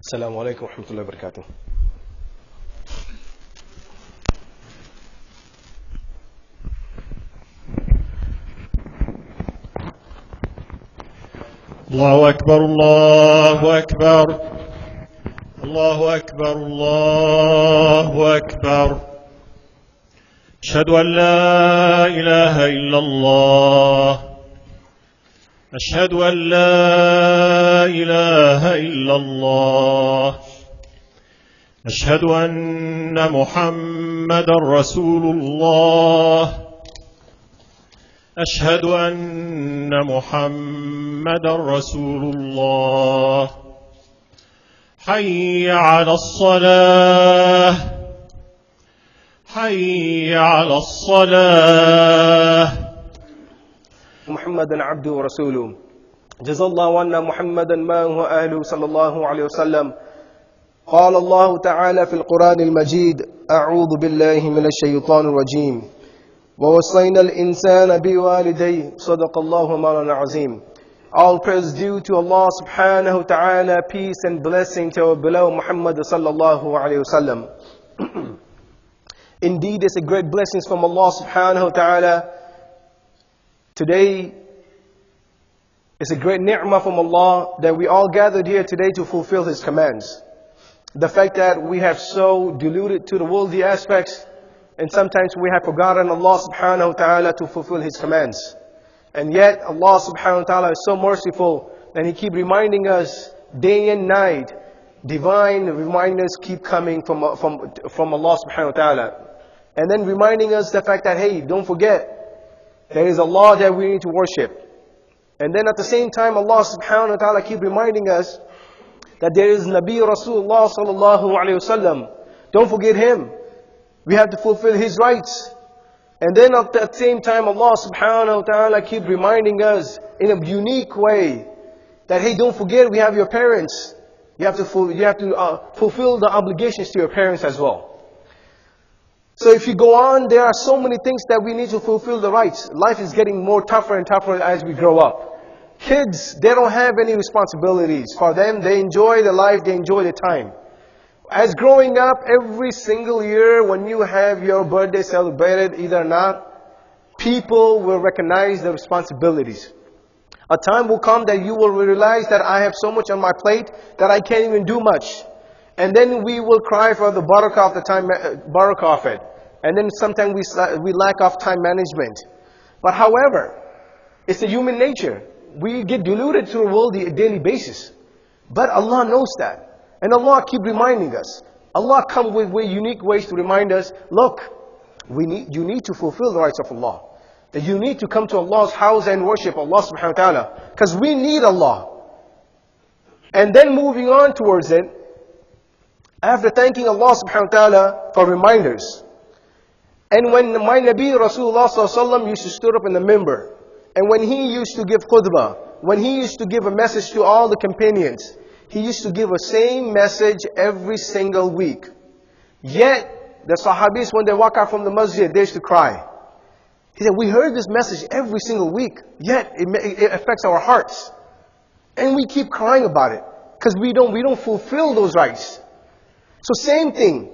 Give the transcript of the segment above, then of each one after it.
السلام عليكم ورحمة الله وبركاته. الله أكبر الله أكبر الله أكبر الله أكبر. أشهد أن لا إله إلا الله. أشهد أن لا إله إلا الله. أشهد أن محمدا رسول الله. أشهد أن محمدا رسول الله. حي على الصلاة. حي على الصلاة. محمدا عبده ورسوله. جزى الله عنا محمدا ما هو أهله صلى الله عليه وسلم. قال الله تعالى في القرآن المجيد: أعوذ بالله من الشيطان الرجيم. ووصينا الإنسان بوالديه. صدق الله مولانا العظيم. All praise due to Allah subhanahu wa ta'ala. Peace and blessing to our beloved Muhammad sallallahu alayhi wa sallam. Indeed, it's a great blessing from Allah subhanahu wa ta'ala. Today, it's a great ni'mah from Allah that we all gathered here today to fulfill His commands. The fact that we have so deluded to the worldly aspects, and sometimes we have forgotten Allah subhanahu wa ta'ala to fulfill His commands. And yet Allah subhanahu wa ta'ala is so merciful that He keep reminding us day and night. Divine reminders keep coming from Allah subhanahu wa ta'ala. And then reminding us the fact that, hey, don't forget, there is Allah that we need to worship. And then at the same time, Allah subhanahu wa ta'ala keep reminding us that there is Nabi Rasulullah sallallahu alayhi wa sallam. Don't forget him. We have to fulfill his rights. And then at the same time, Allah subhanahu wa ta'ala keep reminding us in a unique way that, hey, don't forget we have your parents. You have to fulfill the obligations to your parents as well. So if you go on, there are so many things that we need to fulfill the rights. Life is getting more tougher and tougher as we grow up. Kids, they don't have any responsibilities. For them, they enjoy the life, they enjoy the time. As growing up, every single year when you have your birthday celebrated, either or not, people will recognize the responsibilities. A time will come that you will realize that I have so much on my plate that I can't even do much. And then we will cry for the barakah of the time, barakah of it. And then sometimes we lack of time management. But however, it's a human nature. We get deluded to the world on a daily basis. But Allah knows that. And Allah keep reminding us. Allah come with unique ways to remind us, look, you need to fulfill the rights of Allah. That you need to come to Allah's house and worship Allah subhanahu wa ta'ala. Because we need Allah. And then moving on towards it, after thanking Allah subhanahu wa ta'ala for reminders. And when my Nabi Rasulullah sallallahu alaihi wasallam used to stand up in the minbar, and when he used to give khutbah, when he used to give a message to all the companions, he used to give a same message every single week. Yet, the Sahabis, when they walk out from the masjid, they used to cry. He said, we heard this message every single week, yet it affects our hearts. And we keep crying about it, because we don't fulfill those rights. So same thing.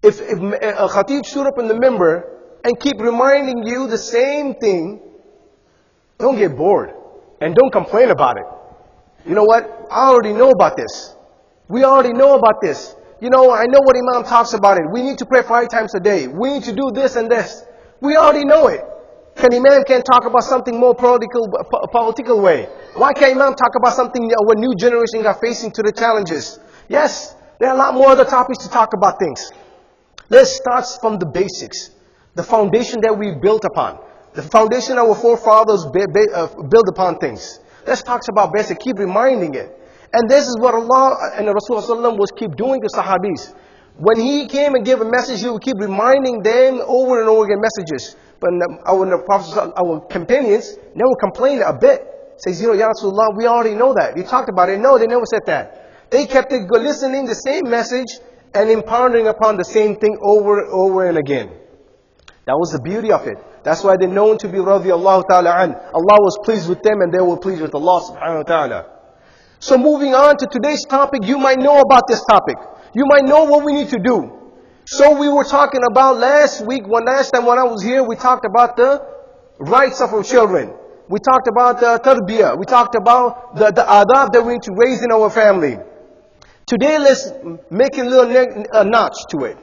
If a khatib stood up in the minbar and keep reminding you the same thing, don't get bored. And don't complain about it. You know what? I already know about this. We already know about this. You know, I know what Imam talks about it. We need to pray 5 times a day. We need to do this and this. We already know it. Imam can't talk about something more political way? Why can't Imam talk about something what new generations are facing to the challenges? Yes, there are a lot more other topics to talk about things. Let's start from the basics. The foundation that we built upon. The foundation our forefathers built upon things. Let's talk about basic. Keep reminding it. And this is what Allah and the Rasulullah was keep doing to Sahabis. When he came and gave a message, he would keep reminding them over and over again messages. But our companions never complained a bit. Says, Ya Rasulullah, we already know that. You talked about it. No, they never said that. They kept listening the same message and impounding upon the same thing over and again. That was the beauty of it. That's why they're known to be radiyallahu ta'ala an. Allah was pleased with them and they were pleased with Allah subhanahu wa ta'ala. So moving on to today's topic, you might know about this topic. You might know what we need to do. So we were talking about last time when I was here, we talked about the rights of our children. We talked about the tarbiyah. We talked about the adab that we need to raise in our family. Today, let's make a little notch to it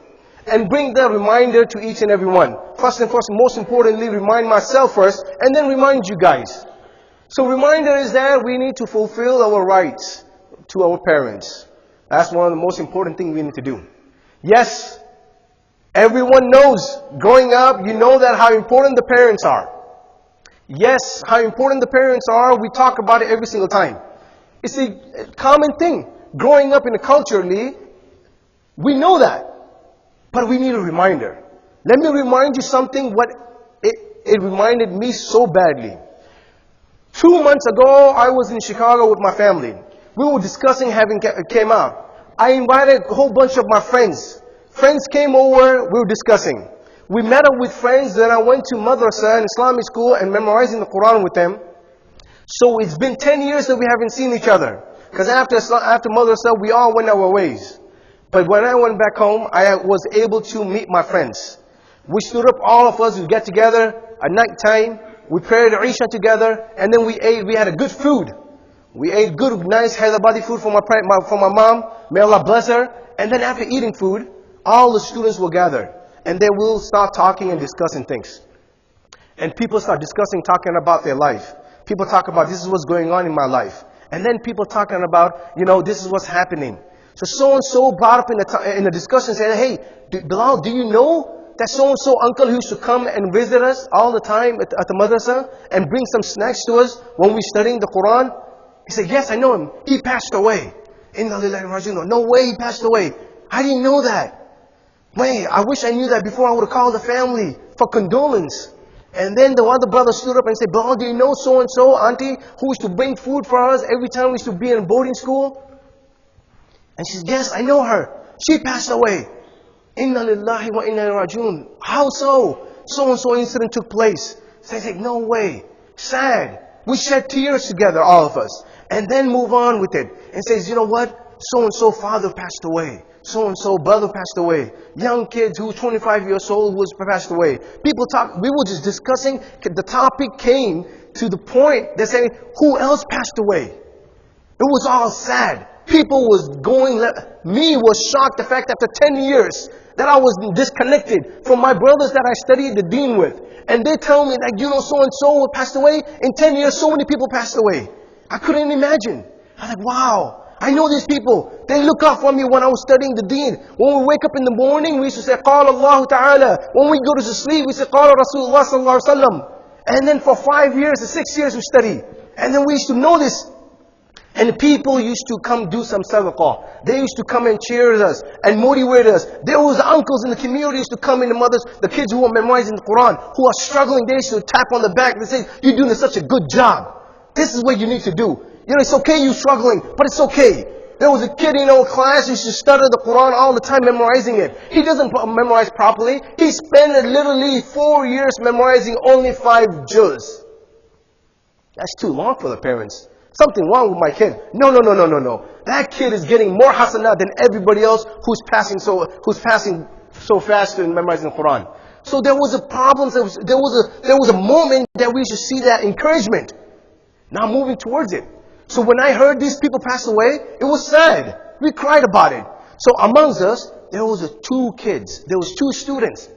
and bring the reminder to each and every one. First and first, most importantly, remind myself first and then remind you guys. So reminder is that we need to fulfill our rights to our parents. That's one of the most important things we need to do. Yes, everyone knows, growing up, you know that how important the parents are. Yes, how important the parents are, we talk about it every single time. It's a common thing. Growing up in a culturally, we know that. But we need a reminder. Let me remind you something, what it reminded me so badly. 2 months ago, I was in Chicago with my family. We were discussing having came out. I invited a whole bunch of my friends. Friends came over, we were discussing. We met up with friends, then I went to madrasa and Islamic school and memorizing the Quran with them. So it's been 10 years that we haven't seen each other. Because after madrasa, we all went our ways. But when I went back home, I was able to meet my friends. We stood up, all of us, we get together at night time. We prayed Isha together, and then we ate. We had a good food. We ate good, nice Hyderabadi food for my mom. May Allah bless her. And then after eating food, all the students will gather. And they will start talking and discussing things. And people start discussing, talking about their life. People talk about, this is what's going on in my life. And then people talking about, this is what's happening. So-and-so brought up in the discussion, saying, hey, Bilal, do you know that so-and-so uncle who used to come and visit us all the time at the madrasa and bring some snacks to us when we're studying the Quran? He said, yes, I know him. He passed away. Inna lillahi wa inna ilaihi raji'un. No way he passed away. I didn't know that. Wait, I wish I knew that before I would have called the family for condolence. And then the other brother stood up and said, Bilal, do you know so-and-so auntie who used to bring food for us every time we used to be in boarding school? And she said, yes, I know her. She passed away. Inna lillahi wa inna ilaihi raji'un. How so? So-and-so incident took place. So I said, no way. Sad. We shed tears together, all of us. And then move on with it. And says, you know what? So-and-so father passed away. So-and-so brother passed away. Young kids who 25 years old was passed away. People talk, we were just discussing, the topic came to the point, they say, who else passed away? It was all sad. People was going, me was shocked the fact after 10 years that I was disconnected from my brothers that I studied the deen with. And they tell me that, so-and-so passed away. In 10 years, so many people passed away. I couldn't imagine. I was like, wow. I know these people. They look out for me when I was studying the deen. When we wake up in the morning, we used to say, Qala Allah Ta'ala. When we go to sleep, we say, Qala Rasulullah Sallallahu Alaihi Wasallam. And then for 5 years or 6 years we study. And then we used to know this. And people used to come do some sadaqah. They used to come and cheer us and motivate us. There was uncles in the community used to come in, the kids who were memorizing the Quran, who are struggling, they used to tap on the back and say, you're doing such a good job. This is what you need to do. It's okay you're struggling, but it's okay. There was a kid in our class who used to study the Quran all the time memorizing it. He doesn't memorize properly. He spent literally 4 years memorizing only 5 juz. That's too long for the parents. Something wrong with my kid. No. That kid is getting more hasanah than everybody else who's passing so fast in memorizing the Quran. So there was a problem. There was a moment that we should see that encouragement. Now moving towards it. So when I heard these people pass away, it was sad. We cried about it. So amongst us, there was 2 kids. There was 2 students.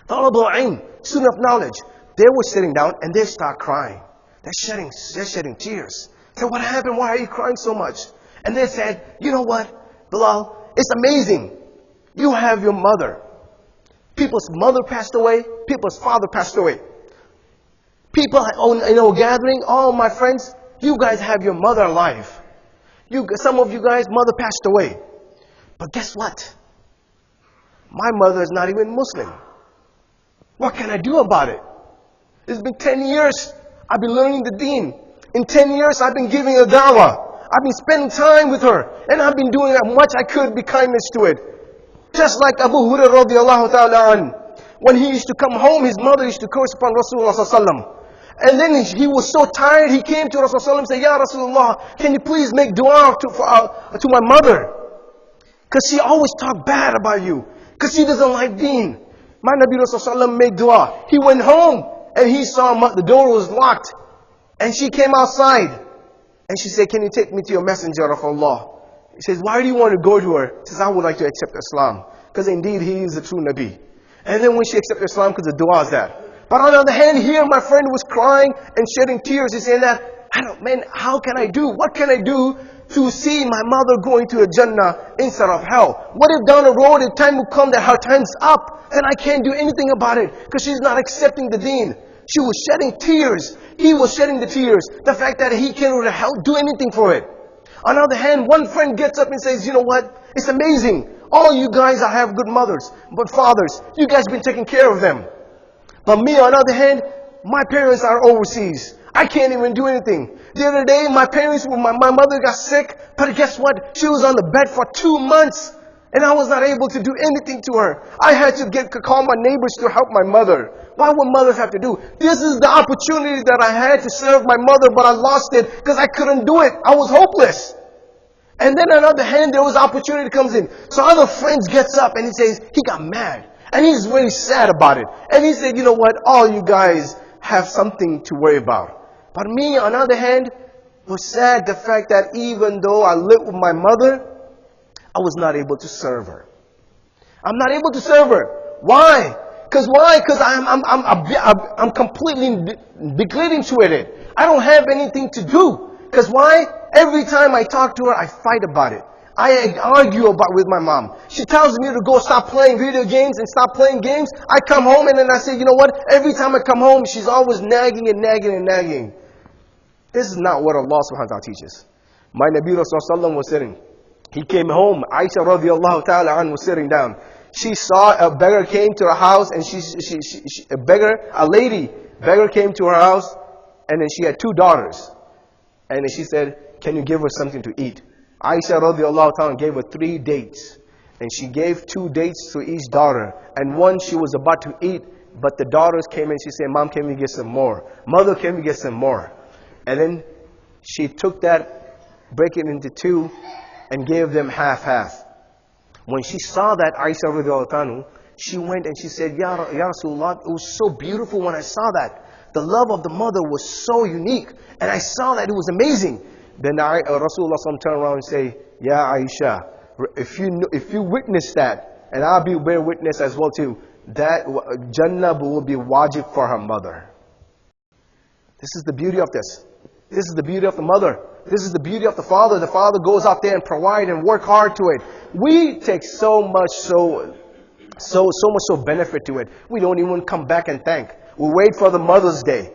Talabul ilm, student of knowledge. They were sitting down and they start crying. They're shedding tears. I said, what happened? Why are you crying so much? And they said, you know what, Bilal, it's amazing. You have your mother. People's mother passed away. People's father passed away. People in our gathering, all my friends, you guys have your mother alive. Some of you guys, mother passed away. But guess what? My mother is not even Muslim. What can I do about it? It's been 10 years. I've been learning the deen. In 10 years, I've been giving a da'wah. I've been spending time with her. And I've been doing as much I could be kindness to it. Just like Abu Hurairah radiallahu ta'ala an. When he used to come home, his mother used to curse upon Rasulullah sallallahu alaihi wasallam. And then he was so tired, he came to Rasulullah and said, Ya Rasulullah, can you please make dua to my mother? Because she always talked bad about you. Because she doesn't like deen. My Nabi Rasulullah made dua. He went home and he saw the door was locked. And she came outside. And she said, can you take me to your messenger of Allah? He says, why do you want to go to her? She says, I would like to accept Islam. Because indeed he is the true Nabi. And then when she accepted Islam, because the dua is that. But on the other hand, here my friend was crying and shedding tears. He's saying that, man, how can I do? What can I do to see my mother going to a Jannah instead of hell? What if down the road, a time will come that her time's up, then I can't do anything about it because she's not accepting the deen. She was shedding tears. He was shedding the tears. The fact that he can't do anything for it. On the other hand, one friend gets up and says, you know what? It's amazing. All you guys have good mothers, but fathers, you guys been taking care of them. But me, on the other hand, my parents are overseas. I can't even do anything. The other day, my mother got sick, but guess what? She was on the bed for 2 months, and I was not able to do anything to her. I had to call my neighbors to help my mother. Why would mothers have to do? This is the opportunity that I had to serve my mother, but I lost it because I couldn't do it. I was hopeless. And then on the other hand, there was opportunity comes in. So other friends gets up and he says, he got mad. And he's really sad about it. And he said, you know what? All you guys have something to worry about. But me, on the other hand, was sad the fact that even though I lived with my mother, I was not able to serve her. I'm not able to serve her. Why? Because I'm completely neglecting to it. I don't have anything to do. Because why? Every time I talk to her, I fight about it. I argue with my mom. She tells me to go stop playing video games and stop playing games. I come home and then I say, you know what? Every time I come home, she's always nagging and nagging and nagging. This is not what Allah subhanahu wa ta'ala teaches. My Nabi Rasulullah was sitting. He came home. Aisha radiallahu ta'ala anha was sitting down. She saw a beggar came to her house and a lady came to her house and then she had 2 daughters. And then she said, can you give her something to eat? Aisha radiallahu ta'ala gave her 3 dates. And she gave 2 dates to each daughter. And one she was about to eat, but the daughters came and she said, Mom, can we get some more? Mother, can we get some more? And then she took that, break it into 2, and gave them half. When she saw that, Aisha radiallahu ta'ala, she went and she said, Ya Rasulullah, it was so beautiful when I saw that. The love of the mother was so unique. And I saw that it was amazing. Then Rasulullah turned around and say, Ya Aisha, if you witness that, and I'll be bear witness as well too, that Jannah will be wajib for her mother. This is the beauty of this. This is the beauty of the mother. This is the beauty of the father. The father goes out there and provide and work hard to it. We take so much benefit to it. We don't even come back and thank. We wait for the Mother's Day.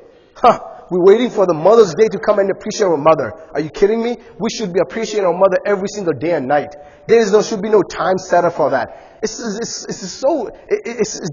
We're waiting for the Mother's Day to come and appreciate our mother. Are you kidding me? We should be appreciating our mother every single day and night. Should be no time set up for that. It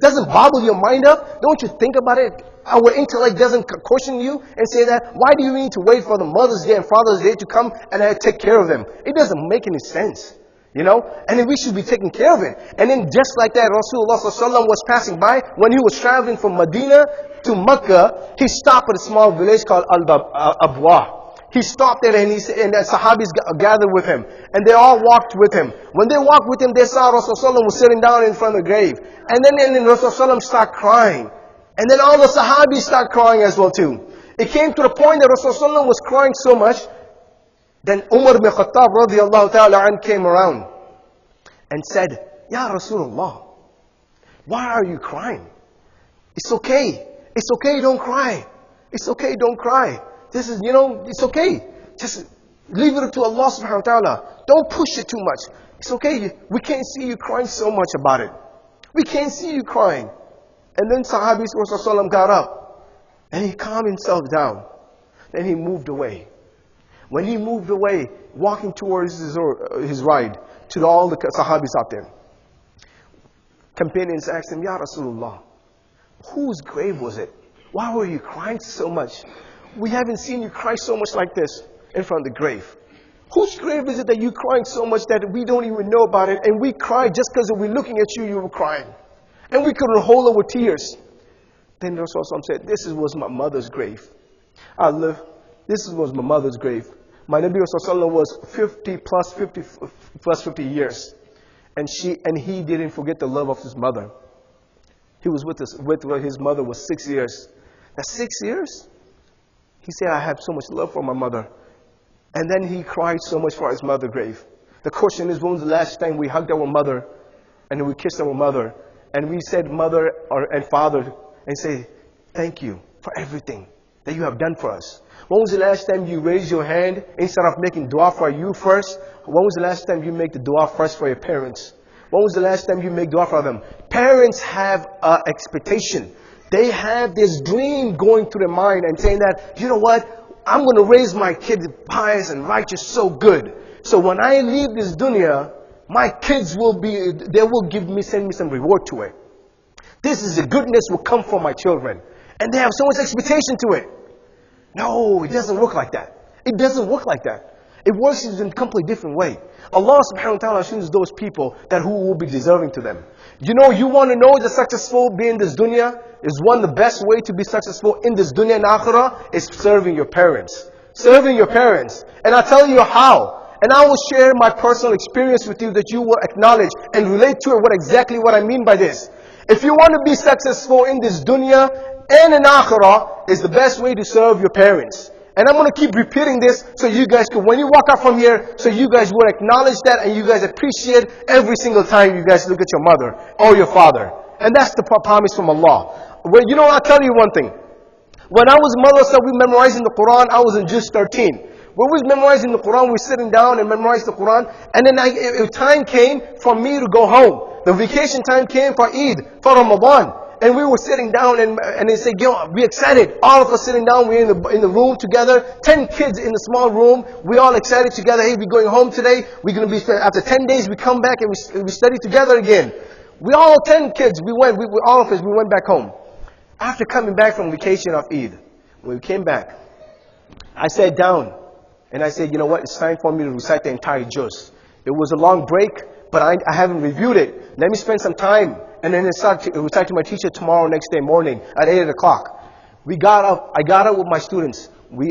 doesn't bobble your mind up. Don't you think about it? Our intellect doesn't caution you and say that, why do you need to wait for the Mother's Day and Father's Day to come and take care of them? It doesn't make any sense. You know, and then we should be taking care of it. And then just like that, Rasulullah ﷺ was passing by. When he was traveling from Medina to Mecca, he stopped at a small village called Al-Abwa. He stopped there and the Sahabis gathered with him. And they all walked with him. When they walked with him, they saw Rasulullah ﷺ was sitting down in front of the grave. And then Rasulullah ﷺ started crying. And then all the Sahabis started crying as well too. It came to the point that Rasulullah ﷺ was crying so much. Then Umar ibn Khattab radiallahu ta'ala an came around and said, Ya Rasulullah, why are you crying? It's okay. It's okay, don't cry. It's okay, don't cry. This is, it's okay. Just leave it to Allah subhanahu wa ta'ala. Don't push it too much. It's okay. We can't see you crying so much about it. We can't see you crying. And then Sahabis Rasulullah got up and he calmed himself down. Then he moved away. When he moved away, walking towards his ride, to all the Sahabis out there, companions asked him, Ya Rasulullah, whose grave was it? Why were you crying so much? We haven't seen you cry so much like this in front of the grave. Whose grave is it that you're crying so much that we don't even know about it? And we cry just because we're looking at you, you were crying. And we couldn't hold our tears. Then Rasulullah said, this was my mother's grave. This was my mother's grave. My Nabi was 50 plus 50 years. And he didn't forget the love of his mother. He was with his mother was 6 years. That's 6 years? He said, I have so much love for my mother. And then he cried so much for his mother's grave. The question is, when was the last time we hugged our mother and we kissed our mother and we said mother and father and say, thank you for everything that you have done for us? When was the last time you raised your hand instead of making dua for you first? When was the last time you make the dua first for your parents? When was the last time you make dua for them? Parents have an expectation. They have this dream going through their mind and saying that, you know what? I'm going to raise my kid pious and righteous so good. So when I leave this dunya, my kids will send me some reward to it. This is the goodness will come from my children. And they have so much expectation to it. No, it doesn't work like that. It doesn't work like that. It works in a completely different way. Allah subhanahu wa ta'ala chooses those people who will be deserving to them. You know, you want to know the successful being in this dunya? Is one of the best way to be successful in this dunya and akhirah is serving your parents. Serving your parents. And I'll tell you how. And I will share my personal experience with you that you will acknowledge and relate to it exactly what I mean by this. If you want to be successful in this dunya and in akhirah, is the best way to serve your parents. And I'm going to keep repeating this so you guys can, when you walk out from here, so you guys will acknowledge that and you guys appreciate every single time you guys look at your mother or your father. And that's the promise from Allah. Well, you know, I'll tell you one thing. When I was madrasa, we memorizing the Quran, I was in just 13. When we was memorizing the Quran, we were sitting down and memorizing the Quran. And then time came for me to go home. The vacation time came for Eid, for Ramadan. And we were sitting down and they said, yo, we're excited. All of us sitting down, we're in the room together. 10 kids in the small room. We all excited together. Hey, we're going home today. We're going to be, after 10 days, we come back and we study together again. We all 10 kids, all of us, we went back home. After coming back from vacation of Eid, when we came back, I sat down and I said, you know what, it's time for me to recite the entire juz. It was a long break, but I haven't reviewed it. Let me spend some time. And then I start to recite to my teacher tomorrow, next day morning at 8 o'clock. I got up with my students.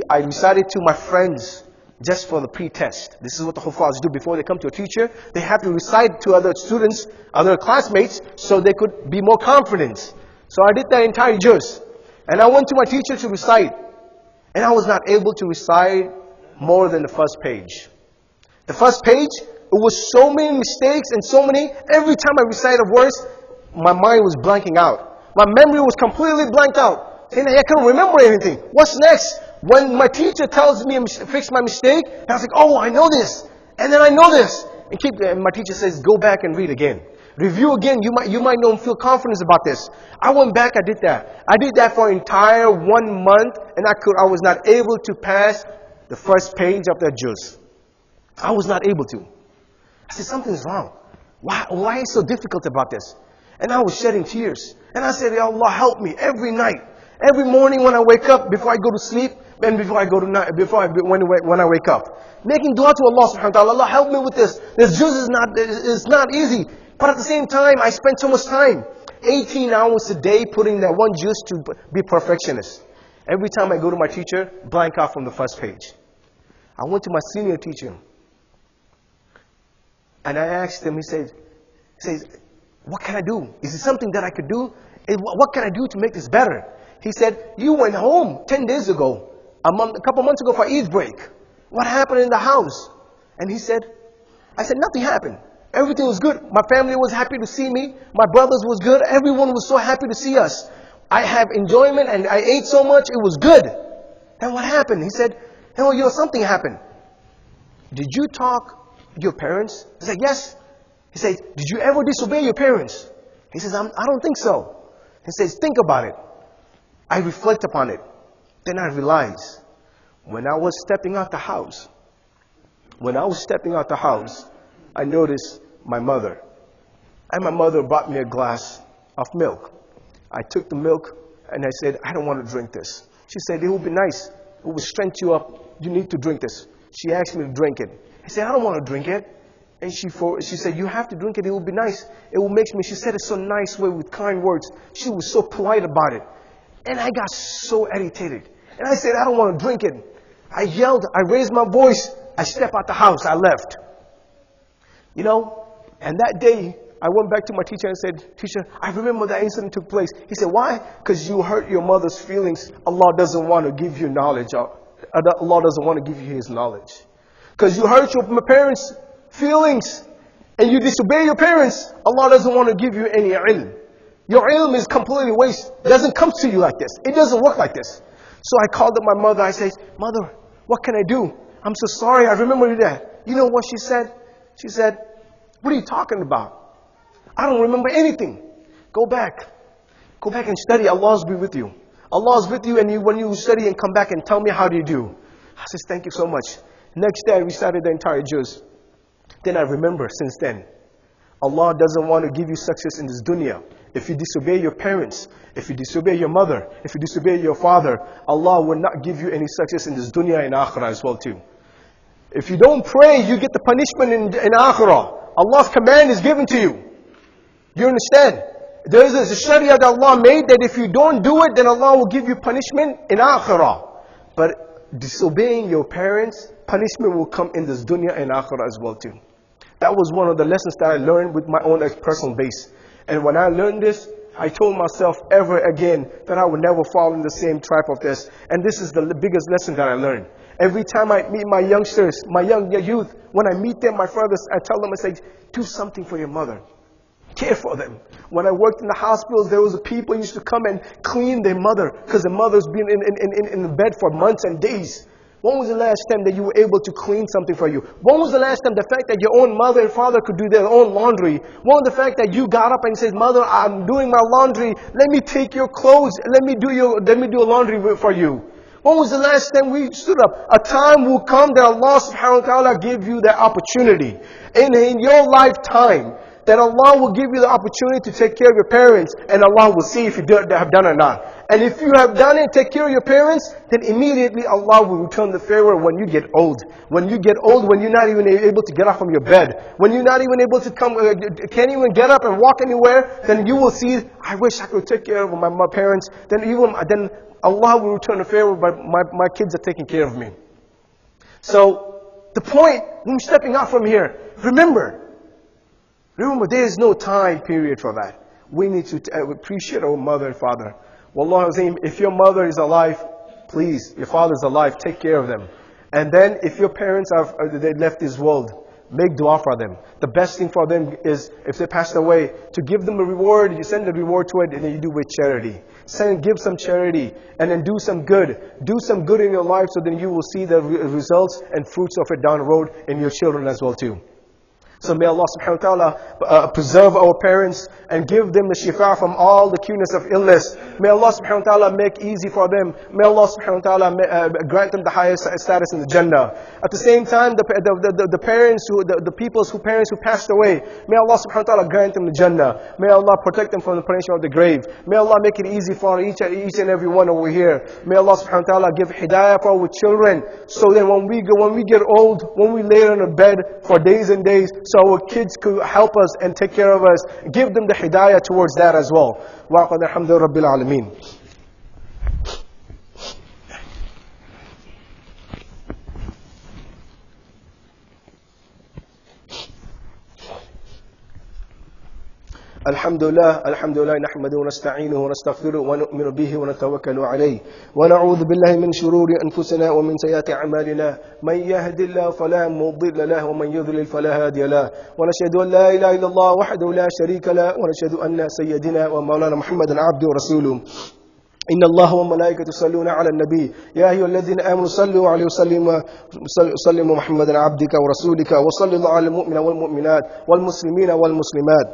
I recited to my friends just for the pre-test. This is what the Hafiz do before they come to a teacher. They have to recite to other students, other classmates, so they could be more confident. So I did that entire juz. And I went to my teacher to recite. And I was not able to recite more than the first page. The first page, it was so many mistakes and every time I recite a verse, my mind was blanking out. My memory was completely blanked out. Saying, I can't remember anything. What's next? When my teacher tells me to fix my mistake, I was like, oh, I know this. And then I know this. And my teacher says, go back and read again. Review again. You might not feel confidence about this. I went back, I did that. I did that for an entire 1 month, and I was not able to pass the first page of that juz. I was not able to. I said, something's wrong. Why is it so difficult about this? And I was shedding tears. And I said, Ya Allah, help me every night. Every morning when I wake up, before I go to sleep, and when I wake up. Making dua to Allah subhanahu wa ta'ala. Allah, help me with this. This juz is not easy. But at the same time, I spent so much time. 18 hours a day putting that one juz to be perfectionist. Every time I go to my teacher, blank out from the first page. I went to my senior teacher. And I asked him, he says, what can I do? Is it something that I could do? What can I do to make this better? He said, you went home 10 days ago, a couple months ago for Eid break. What happened in the house? And I said, nothing happened. Everything was good. My family was happy to see me. My brothers was good. Everyone was so happy to see us. I have enjoyment and I ate so much. It was good. Then what happened? He said, something happened. Did you talk to your parents? I said, yes. He says, did you ever disobey your parents? He says, I don't think so. He says, think about it. I reflect upon it. Then I realized, when I was stepping out the house, I noticed my mother. And my mother brought me a glass of milk. I took the milk and I said, I don't want to drink this. She said, it would be nice. It would strengthen you up. You need to drink this. She asked me to drink it. I said, I don't want to drink it. And she said, you have to drink it. It will be nice. It will make me. She said it so nice way with kind words. She was so polite about it. And I got so irritated. And I said, I don't want to drink it. I yelled, I raised my voice, I stepped out the house, I left. You know, and that day, I went back to my teacher and said, teacher, I remember that incident took place. He said, why? Because you hurt your mother's feelings. Allah doesn't want to give you knowledge. Allah doesn't want to give you His knowledge. Because you hurt your parents' feelings and you disobey your parents. Allah doesn't want to give you any ilm. Your ilm is completely waste. It doesn't come to you like this. It doesn't work like this. So I called up my mother. I said, Mother, what can I do? I'm so sorry. I remember that. You know what she said? She said, what are you talking about? I don't remember anything. Go back. Go back and study. Allah will be with you. Allah is with you, and when you study and come back and tell me how do you do. I said, thank you so much. Next day I recited the entire juz. Then I remember since then, Allah doesn't want to give you success in this dunya. If you disobey your parents, if you disobey your mother, if you disobey your father, Allah will not give you any success in this dunya and akhirah as well too. If you don't pray, you get the punishment in akhirah. Allah's command is given to you. Do you understand? There is a sharia that Allah made that if you don't do it, then Allah will give you punishment in akhirah. But disobeying your parents, punishment will come in this dunya and akhirah as well too. That was one of the lessons that I learned with my own personal base. And when I learned this, I told myself ever again that I would never fall in the same trap of this. And this is the biggest lesson that I learned. Every time I meet my youngsters, my young youth, when I meet them, my brothers, I tell them, I say, do something for your mother. Care for them. When I worked in the hospitals, there was people who used to come and clean their mother because the mother's been in bed for months and days. When was the last time that you were able to clean something for you? When was the last time the fact that your own mother and father could do their own laundry? When was the fact that you got up and said, Mother, I'm doing my laundry. Let me take your clothes. Let me do a laundry for you. When was the last time we stood up? A time will come that Allah subhanahu wa ta'ala give you that opportunity. In your lifetime, that Allah will give you the opportunity to take care of your parents, and Allah will see if you have done or not. And if you have done it, take care of your parents, then immediately Allah will return the favor when you get old. When you get old, when you're not even able to get up from your bed, when you're not even able to can't even get up and walk anywhere, then you will see, I wish I could take care of my parents. Then Allah will return the favor, but my kids are taking care of me. So the point, when stepping out from here, remember, there is no time period for that. We need to appreciate our mother and father. Wallah Azim, if your mother is alive, please, your father is alive, take care of them. And then if your parents they left this world, make dua for them. The best thing for them is, if they passed away, to give them a reward. You send the reward to it, and then you do with charity. Give some charity, and then do some good. Do some good in your life, so then you will see the results and fruits of it down the road in your children as well too. So may Allah subhanahu wa ta'ala preserve our parents and give them the shifa from all the cureness of illness. May Allah subhanahu wa ta'ala make easy for them. May Allah subhanahu wa ta'ala grant them the highest status in the Jannah. At the same time, the parents people's parents who passed away, may Allah subhanahu wa ta'ala grant them the Jannah. May Allah protect them from the punishment of the grave. May Allah make it easy for each and every one over here. May Allah subhanahu wa ta'ala give hidayah for our children, so that when we get old, when we lay on a bed for days and days, so our kids could help us and take care of us. Give them the hidayah towards that as well. Wa qad alhamdu rabbil alameen. الحمد لله نحمده ونستعينه ونستغفره ونؤمن به ونتوكل عليه ونعوذ بالله من شرور أنفسنا ومن سيئات أعمالنا من يهد الله فلا مضل له ومن يضلل فلا هادي له ونشهد أن لا إله إلا الله وحده لا شريك له ونشهد أن سيدنا ومولانا محمدا عبده ورسوله إن الله وملائكته يصلون على النبي يا أيها الذين آمنوا صلوا عليه وسلموا محمدا عبدك ورسولك وصلى الله على المؤمنين والمؤمنات والمسلمين والمسلمات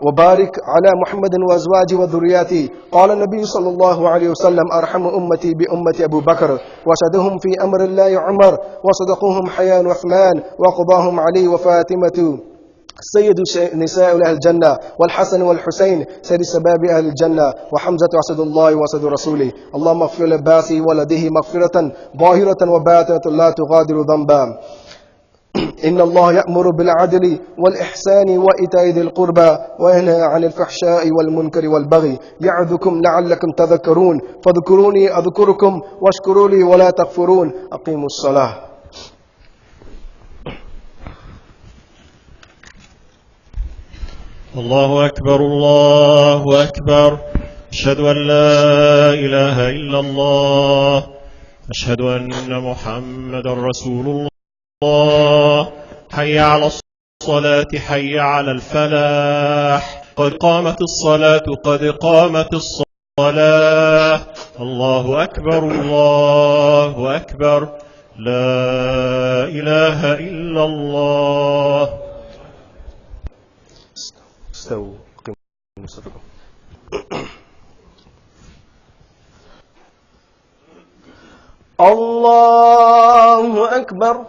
وبارك على محمد وأزواجه وذرياته. قال النبي صلى الله عليه وسلم أرحم أمتي بأمة أبو بكر وشدهم في أمر الله عمر وصدقوهم حيان عثمان وقضاهم علي وفاطمة سيد نساء أهل الجنة والحسن والحسين سيد شباب أهل الجنة وحمزة أسد الله وأسد رسوله. اللهم اغفر لباسي ولده مغفرة ظاهرة وباطنة لا تغادر ذنبا. إن الله يأمر بالعدل والإحسان وإيتاء ذي القربى وينهى عن الفحشاء والمنكر والبغي يعظكم لعلكم تذكرون فاذكروني أذكركم واشكروا لي ولا تكفرون أقيموا الصلاة. الله أكبر الله أكبر. أشهد أن لا إله إلا الله. أشهد أن محمد رسول الله. حي على الصلاة حي على الفلاح قد قامت الصلاة قد قامت الصلاة. الله أكبر الله أكبر. لا إله إلا الله. استووا قيموا صدقكم. الله أكبر.